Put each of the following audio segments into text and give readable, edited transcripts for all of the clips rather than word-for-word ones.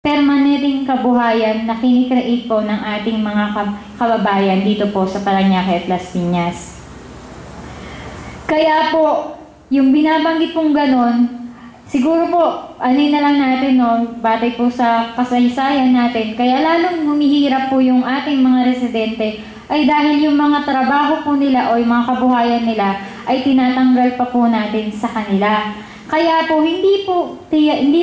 permanenteng kabuhayan na kinikreate po ng ating mga kababayan dito po sa Parañaque at Las Piñas. Kaya po, yung binabanggit pong ganon, siguro po, na lang natin, no, batay po sa kasaysayan natin, kaya lalong humihirap po yung ating mga residente ay dahil yung mga trabaho po nila o yung mga kabuhayan nila ay tinatanggal pa po natin sa kanila. Kaya po, hindi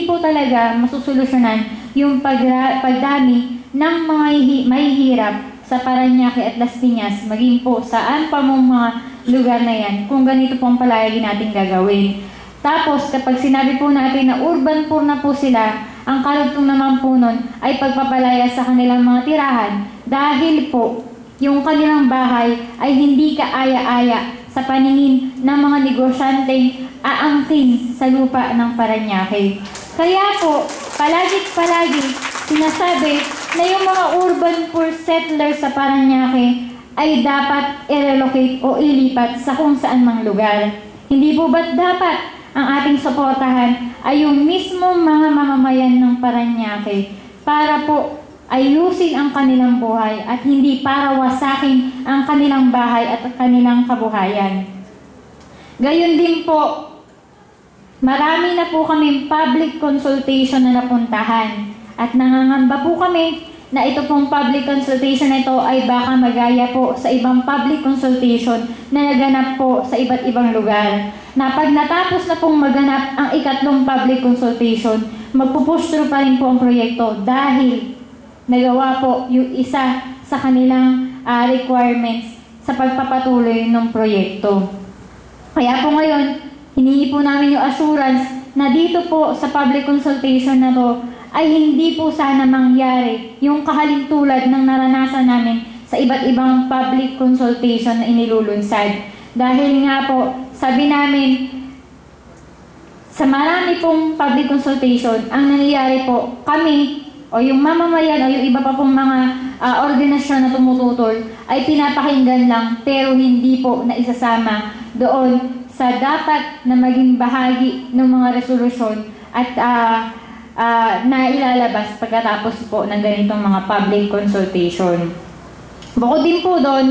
po talaga masusolusyonan yung pagdami ng mga mahihirap sa Parañaque at Las Piñas, maging po saan pa mong mga lugar na yan, kung ganito po ang palagi natin gagawin. Tapos, kapag sinabi po natin na urban poor na po sila, ang karugtong naman po nun ay pagpapalaya sa kanilang mga tirahan dahil po yung kanilang bahay ay hindi kaaya-aya sa paningin ng mga negosyanteng aangkin sa lupa ng Parañaque. Kaya po, palagi sinasabi na yung mga urban poor settlers sa Parañaque ay dapat i-relocate o ilipat sa kung saan mang lugar. Hindi po ba't dapat ang ating suportahan ay yung mismong mga mamamayan ng Parañaque para po ayusin ang kanilang buhay at hindi para wasakin ang kanilang bahay at kanilang kabuhayan. Gayon din po, marami na po kaming public consultation na napuntahan at nangangamba po kami na ito pong public consultation na ito ay baka magaya po sa ibang public consultation na naganap po sa iba't ibang lugar. Na pag natapos na pong maganap ang ikatlong public consultation, magpupush through pa rin po ang proyekto dahil nagawa po yung isa sa kanilang requirements sa pagpapatuloy ng proyekto. Kaya po ngayon, hinihingi po namin yung assurance na dito po sa public consultation na to ay hindi po sana mangyari yung kahalintulad ng naranasan namin sa iba't ibang public consultation na inilulunsad. Dahil nga po, sabi namin, sa marami pong public consultation, ang nangyayari po, kami o yung mamamayan o yung iba pa pong mga ordinasyon na tumututol ay pinapakinggan lang pero hindi po na isasama doon sa dapat na maging bahagi ng mga resolusyon at na ilalabas pagkatapos po ng ganitong mga public consultation. Bukod din po doon,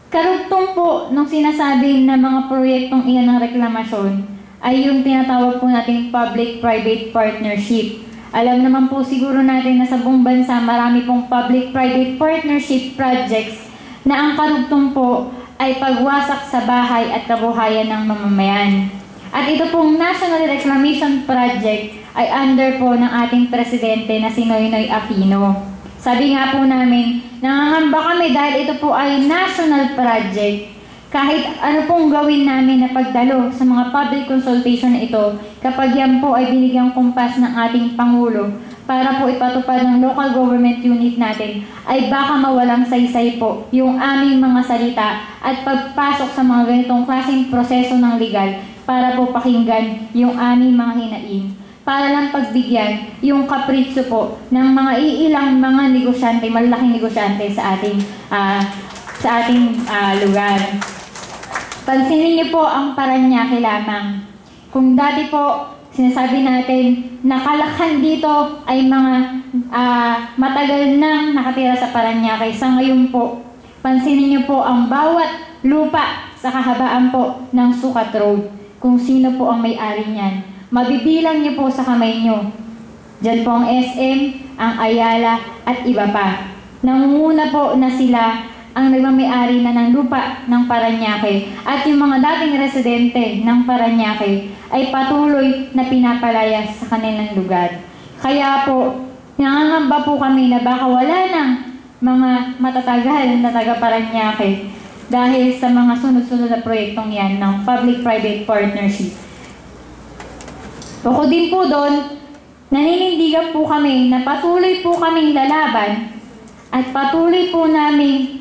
karugtong po nung sinasabi na mga proyektong iyan ng reklamasyon ay yung tinatawag po nating public-private partnership. Alam naman po siguro natin na sa buong bansa marami pong public-private partnership projects na ang karugtong po ay pagwasak sa bahay at kabuhayan ng mamamayan. At ito pong National Reclamation Project ay under po ng ating presidente na si Noynoy Aquino. Sabi nga po namin, nangangamba kami dahil ito po ay national project. Kahit ano pong gawin namin na pagdalo sa mga public consultation na ito, kapag yan po ay binigyang kumpas ng ating Pangulo para po ipatupad ng local government unit natin, ay baka mawalang saysay po yung aming mga salita at pagpasok sa mga ganitong klaseng proseso ng legal para po pakinggan yung aming mga hinaing. Para lang pagbigyan yung kapritso po ng mga iilang mga negosyante, malaking negosyante sa ating lugar. Pansinin niyo po ang Parañaque lamang. Kung dati po sinasabi natin na Kalakhan dito ay mga matagal nang nakatira sa Parañaque, sa ngayon po, pansinin niyo po ang bawat lupa sa kahabaan po ng Sukat Road, kung sino po ang may-ari niyan. Mabibilang niyo po sa kamay niyo. Diyan po ang SM, ang Ayala at iba pa. Nangunguna po na sila ang nagmamay-ari na ng lupa ng Parañaque at yung mga dating residente ng Parañaque ay patuloy na pinapalaya sa kanilang lugar. Kaya po, nangangamba po kami na baka wala ng mga matatagal na taga Parañaque dahil sa mga sunod-sunod na proyektong yan ng public-private partnership. Bukod din po doon, naninindigan po kami na patuloy po kaming lalaban at patuloy po namin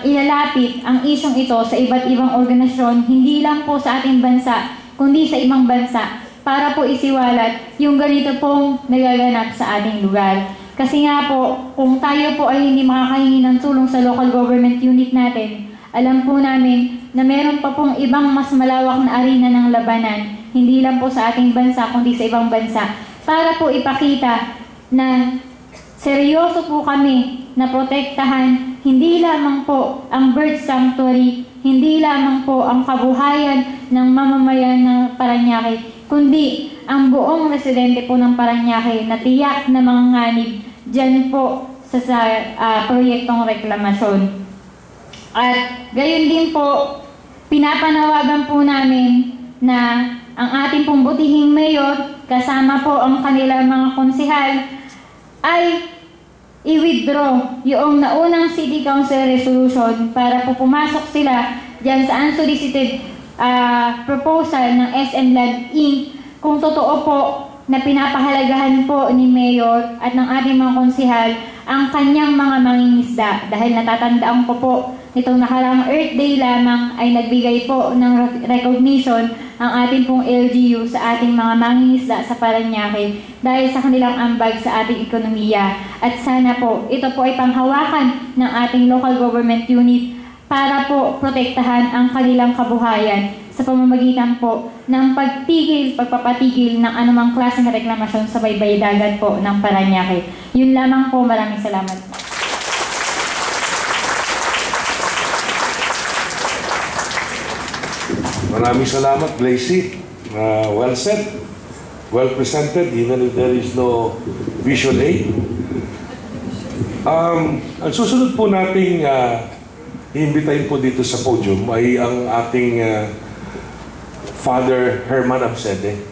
ilalapit ang isyong ito sa iba't ibang organisasyon, hindi lang po sa ating bansa, kundi sa ibang bansa, para po isiwalat yung ganito pong nagaganap sa ating lugar. Kasi nga po, kung tayo po ay hindi makakahingi ng tulong sa local government unit natin, alam po namin na meron pa pong ibang mas malawak na arena ng labanan, hindi lang po sa ating bansa, kundi sa ibang bansa, para po ipakita na seryoso po kami na protektahan hindi lamang po ang bird sanctuary, hindi lamang po ang kabuhayan ng mamamayan ng Parañaque, kundi ang buong residente po ng Parañaque na tiyak na manganganib dyan po sa proyektong reklamasyon. At gayon din po, pinapanawagan po namin na ang ating pong butihing mayor, kasama po ang kanilang mga konsehal, ay i-withdraw yung naunang City Council resolution para po pumasok sila dyan sa unsolicited proposal ng SM Land Inc. Kung totoo po na pinapahalagahan po ni Mayor at ng ating mga konsehal ang kanyang mga mangingisda, dahil natatandaan ko po nitong nakaraang Earth Day lamang ay nagbigay po ng recognition ang ating pong LGU sa ating mga mangingisda sa Parañaque dahil sa kanilang ambag sa ating ekonomiya. At sana po, ito po ay panghawakan ng ating local government unit para po protektahan ang kanilang kabuhayan sa pamamagitan po ng pagpapatigil ng anumang klaseng reklamasyon sa baybay dagat po ng Parañaque. Yun lamang po, maraming salamat. Maraming salamat, Glacy. Well said, well presented, even if there is no visual aid. Ang susunod po nating iimbitahin po dito sa podium ay ang ating Father Herman Absede.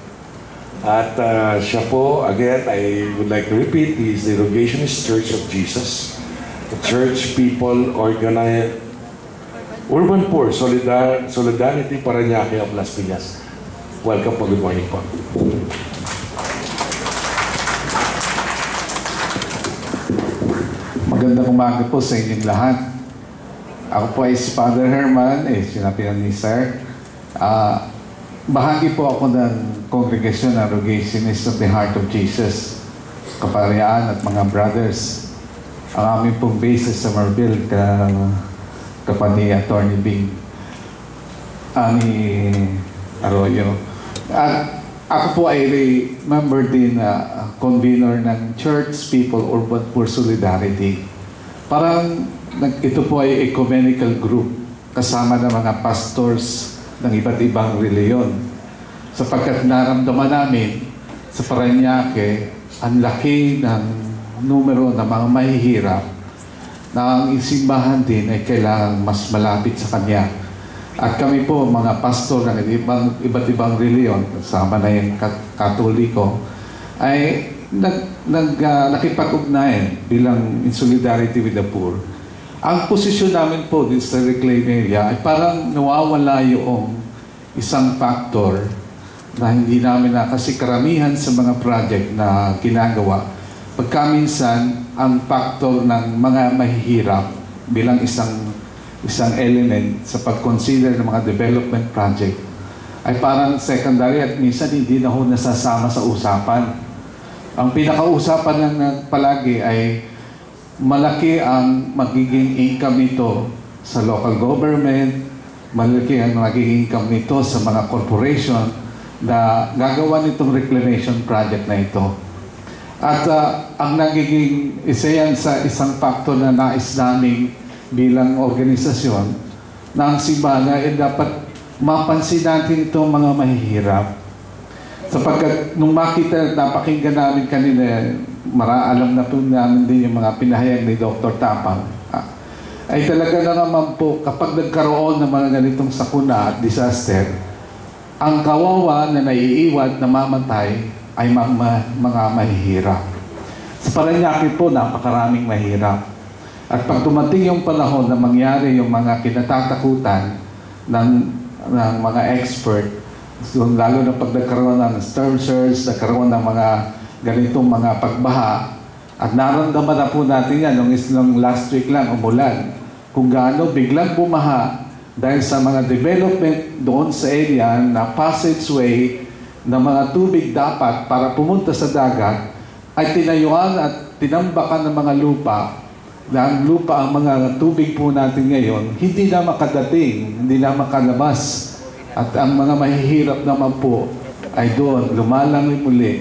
At siya po, again, I would like to repeat, he is the Rogationist Church of Jesus, the church people organized Urban Poor Solidarity Parañaque of Las Piñas. Welcome po, good morning po. Magandang umaga po sa inyong lahat. Ako po ay si Father Herman, sinabihan ni Sir. Bahagi po ako ng kongregasyon ng Rogationists of the Heart of Jesus, Kaparian at mga brothers. Ang aming pong basis sa Marbil, kapani Attorney Bing ni Arroyo. At ako po ay member din na convener ng Church People Urban Poor Solidarity. Parang ito po ay ecumenical group kasama ng mga pastors ng iba't ibang reliyon. Sapagkat naramdaman namin sa Parañaque ang laki ng numero ng mga mahihirap na ang simbahan din ay kailangang mas malapit sa Kanya. At kami po, mga pastor ng iba't ibang reliyon, kasama na yung Katoliko, ay nakipag-ugnayan bilang in solidarity with the poor. Ang posisyon namin po din sa reclaim area ay parang nawawala yung isang factor na hindi namin kasi karamihan sa mga project na ginagawa. Pagkaminsan, ang factor ng mga mahihirap bilang isang element sa pag-consider ng mga development project ay parang secondary at minsan hindi na ho nasasama sa usapan. Ang pinakausapan lang palagi ay malaki ang magiging income nito sa local government, malaki ang magiging income nito sa mga corporation na gagawa nitong reclamation project na ito. At ang nagiging isa yan sa isang faktor na nais namin bilang organisasyon na ang simbahan ay dapat mapansin natin itong mga mahihirap. Sapagkat nung makita, napakinggan namin kanina, alam na po namin din yung mga pinahayag ni Dr. Tapang, ay talaga na naman po kapag nagkaroon ng mga ganitong sakuna at disaster, ang kawawa na naiiwan na mamatay ay mga mahihirap. Sa Parañaque po, napakaraming mahirap. At pag dumating yung panahon na mangyari yung mga kinatatakutan ng mga expert, so, lalo na pag nagkaroon ng storm surge, nagkaroon ng mga ganitong mga pagbaha, at naramdaman na po natin yan nung last week lang, umulan, kung gaano biglang bumaha dahil sa mga development doon sa area na passageway na mga tubig dapat para pumunta sa dagat ay tinayuan at tinambakan ng mga lupa na ang lupa, ang mga tubig po natin ngayon, hindi na makadating, hindi na makalabas. At ang mga mahihirap naman po ay doon lumalangoy muli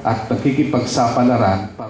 at nakikipagsapalaran para